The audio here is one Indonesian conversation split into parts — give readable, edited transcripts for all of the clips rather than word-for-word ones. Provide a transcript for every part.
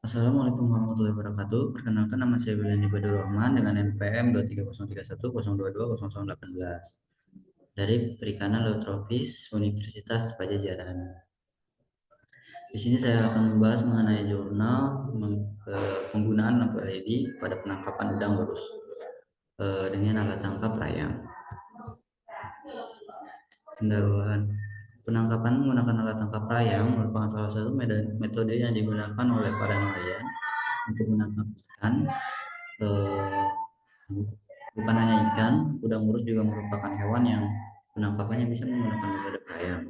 Assalamualaikum warahmatullahi wabarakatuh. Perkenalkan, nama saya William Ibadur Rahman dengan NPM 23031 022 dari Perikanan Laut Tropis Universitas Pajajaran. Di sini saya akan membahas mengenai penggunaan lampu LED pada penangkapan udang berus dengan alat tangkap rayang. Pendahuluan. Penangkapan menggunakan alat tangkap rayang merupakan salah satu metode yang digunakan oleh para nelayan untuk menangkap ikan. Bukan hanya ikan, udang urus juga merupakan hewan yang penangkapannya bisa menggunakan metode rayang.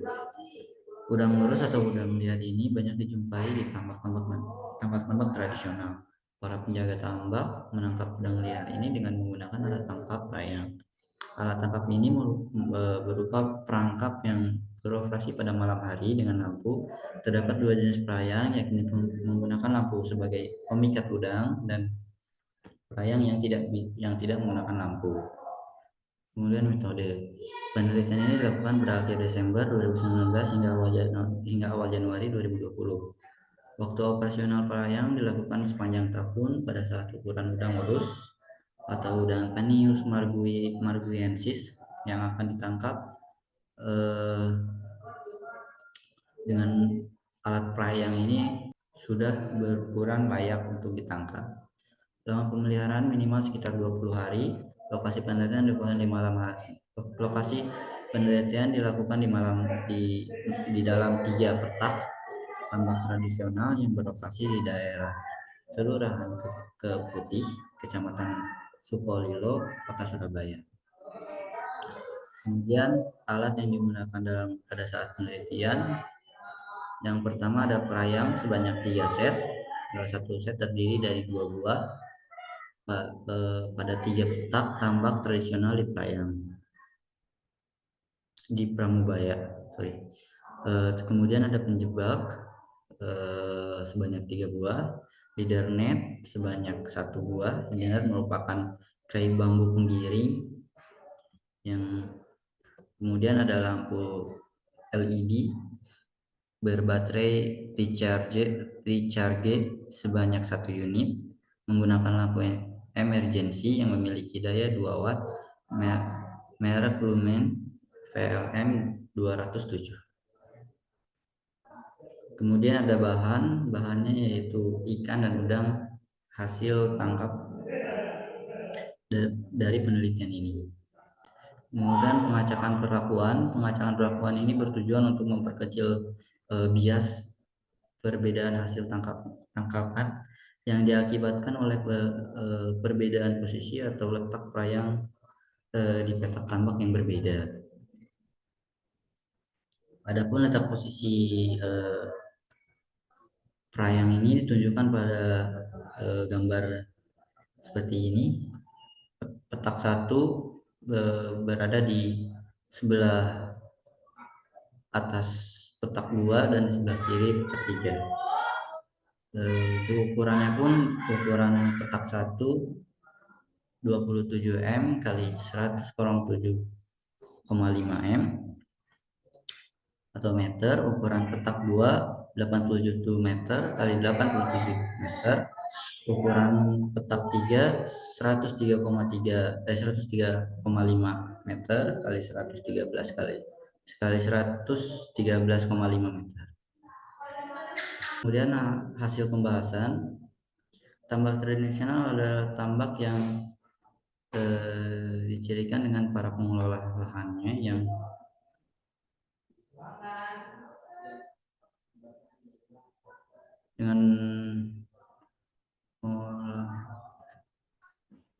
Udang urus atau udang liar ini banyak dijumpai di tambak-tambak tradisional. Para penjaga tambak menangkap udang liar ini dengan menggunakan alat tangkap rayang. Alat tangkap ini berupa perangkap yang beroperasi pada malam hari dengan lampu. Terdapat dua jenis rayang, yakni menggunakan lampu sebagai pemikat udang dan rayang yang tidak menggunakan lampu. Kemudian metode penelitian ini dilakukan pada akhir Desember 2019 hingga awal Januari 2020. Waktu operasional rayang dilakukan sepanjang tahun pada saat ukuran udang urus atau udang Canius marguiensis yang akan ditangkap dengan alat perayang ini sudah berukuran layak untuk ditangkap. Selama pemeliharaan minimal sekitar 20 hari. Lokasi penelitian dilakukan di malam hari. Lokasi penelitian dilakukan di dalam 3 petak tambak tradisional yang beroperasi di daerah Kelurahan Keputih, Kecamatan Sukolilo, Kota Surabaya. Kemudian alat yang digunakan pada saat penelitian, yang pertama ada perayang sebanyak 3 set. Satu set terdiri dari 2 buah pada 3 petak tambak tradisional di Pramubaya. Kemudian ada penjebak sebanyak 3 buah, leader net sebanyak 1 buah. Leader merupakan kayu bambu penggiring yang kemudian ada lampu LED berbaterai recharge sebanyak 1 unit, menggunakan lampu emergency yang memiliki daya 2 watt merek Lumen VLM 207. Kemudian ada bahannya yaitu ikan dan udang hasil tangkap dari penelitian ini. Kemudian pengacakan perlakuan ini bertujuan untuk memperkecil bias perbedaan hasil tangkapan yang diakibatkan oleh perbedaan posisi atau letak perayang di petak tambak yang berbeda. Adapun letak posisi perayang ini ditunjukkan pada gambar seperti ini. Petak 1 berada di sebelah atas petak 2 dan di sebelah kiri petak 3. Untuk ukurannya pun ukuran petak 1 27 m kali 100 kurang 7,5 m atau meter. Ukuran petak 2 87 meter kali 87 meter. Ukuran petak 3 103,5 meter kali 113 kali 113,5 meter. Kemudian hasil pembahasan, tambak tradisional adalah tambak yang dicirikan dengan para pengelola lahannya yang dengan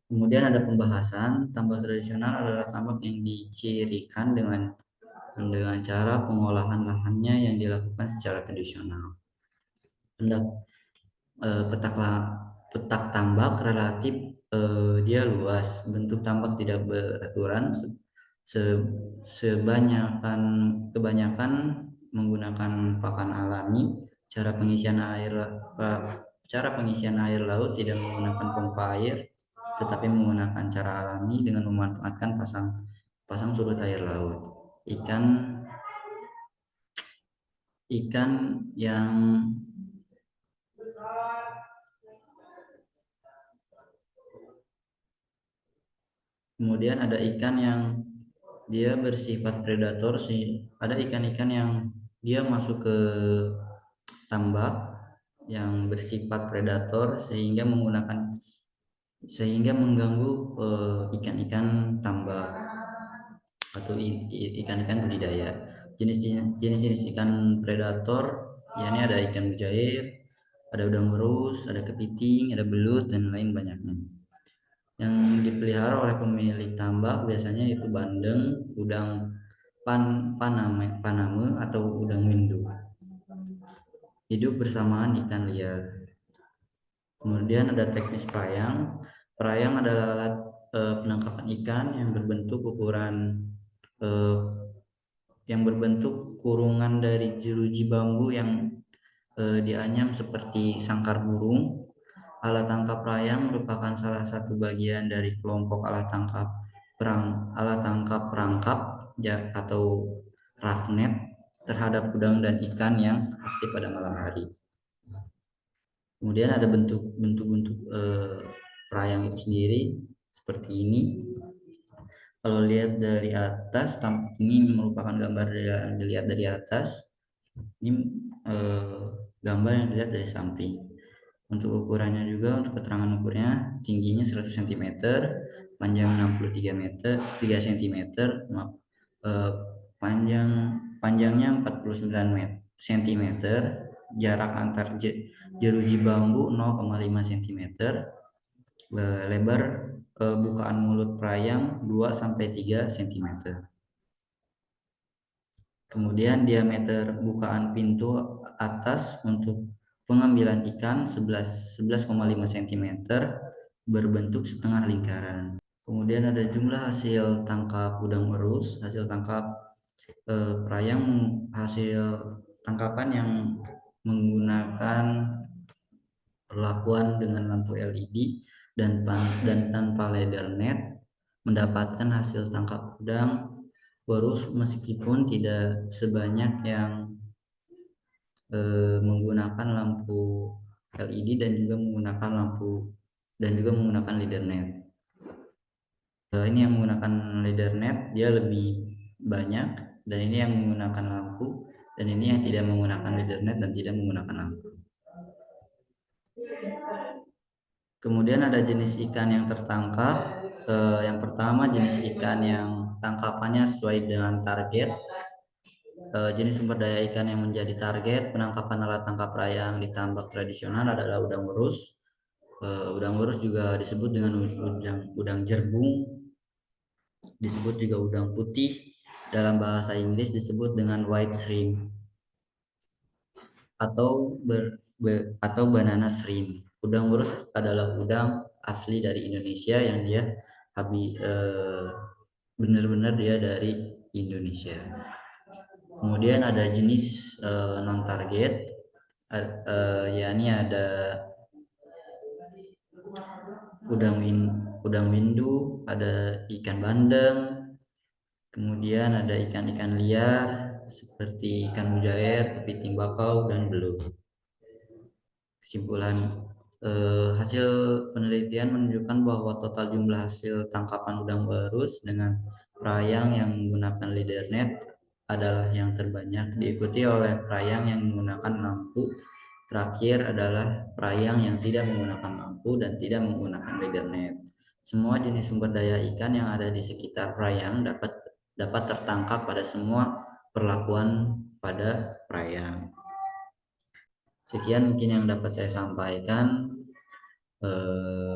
kemudian ada pembahasan, tambak tradisional adalah tambak yang dicirikan dengan cara pengolahan lahannya yang dilakukan secara tradisional. Petak tambak relatif dia luas, bentuk tambak tidak beraturan, kebanyakan menggunakan pakan alami. Cara pengisian air laut tidak menggunakan pompa air, tetapi menggunakan cara alami dengan memanfaatkan pasang surut air laut. Ikan yang Kemudian ada ikan yang dia bersifat predator sih. Ada ikan-ikan yang dia masuk ke tambak yang bersifat predator sehingga mengganggu ikan-ikan tambak atau ikan-ikan budidaya. Jenis-jenis ikan predator yakni ada ikan mujair, ada udang berus, ada kepiting, ada belut dan lain banyaknya. Yang dipelihara oleh pemilik tambak biasanya itu bandeng, udang paname atau udang windu. Hidup bersamaan ikan liar. Kemudian ada teknis perayang. Perayang adalah alat penangkapan ikan eh, yang berbentuk kurungan dari jeruji bambu yang dianyam seperti sangkar burung. Alat tangkap rayang merupakan salah satu bagian dari kelompok alat tangkap perangkap atau roughnet terhadap udang dan ikan yang aktif pada malam hari. Kemudian ada bentuk-bentuk rayang itu sendiri seperti ini. Kalau lihat dari atas, ini merupakan gambar yang dilihat dari atas. Ini eh, gambar yang dilihat dari samping. Untuk ukurannya juga, untuk keterangan ukurnya, tingginya 100 cm, panjang 63 meter, 3 cm, eh, panjangnya 49 cm, jarak antar jeruji bambu 0,5 cm, lebar bukaan mulut perayang 2 sampai 3 cm. Kemudian diameter bukaan pintu atas untuk pengambilan ikan 11,5 cm berbentuk setengah lingkaran. Kemudian ada jumlah hasil tangkap udang berus, hasil tangkap perayang, hasil tangkapan yang menggunakan perlakuan dengan lampu LED dan tanpa leader net mendapatkan hasil tangkap udang berus meskipun tidak sebanyak yang menggunakan lampu LED dan juga menggunakan leader net. Ini yang menggunakan leader net dia lebih banyak, dan ini yang menggunakan lampu, dan ini yang tidak menggunakan leader net dan tidak menggunakan lampu. Kemudian ada jenis ikan yang tertangkap. Yang pertama jenis ikan yang tangkapannya sesuai dengan target. Jenis sumber daya ikan yang menjadi target penangkapan alat tangkap rayang di tambak tradisional adalah udang berus. Udang berus juga disebut dengan udang jerbung, disebut juga udang putih. Dalam bahasa Inggris disebut dengan white shrimp atau banana shrimp. Udang berus adalah udang asli dari Indonesia yang dia benar-benar dia dari Indonesia. Kemudian ada jenis non target, yakni ada udang windu, ada ikan bandeng, kemudian ada ikan-ikan liar seperti ikan mujair, kepiting bakau, dan belut. Kesimpulan, hasil penelitian menunjukkan bahwa total jumlah hasil tangkapan udang berus dengan perayang yang menggunakan leader net adalah yang terbanyak, diikuti oleh perayang yang menggunakan lampu. Terakhir adalah perayang yang tidak menggunakan lampu dan tidak menggunakan leader net. Semua jenis sumber daya ikan yang ada di sekitar perayang dapat tertangkap pada semua perlakuan pada perayang. Sekian mungkin yang dapat saya sampaikan.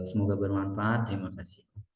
Semoga bermanfaat. Terima kasih.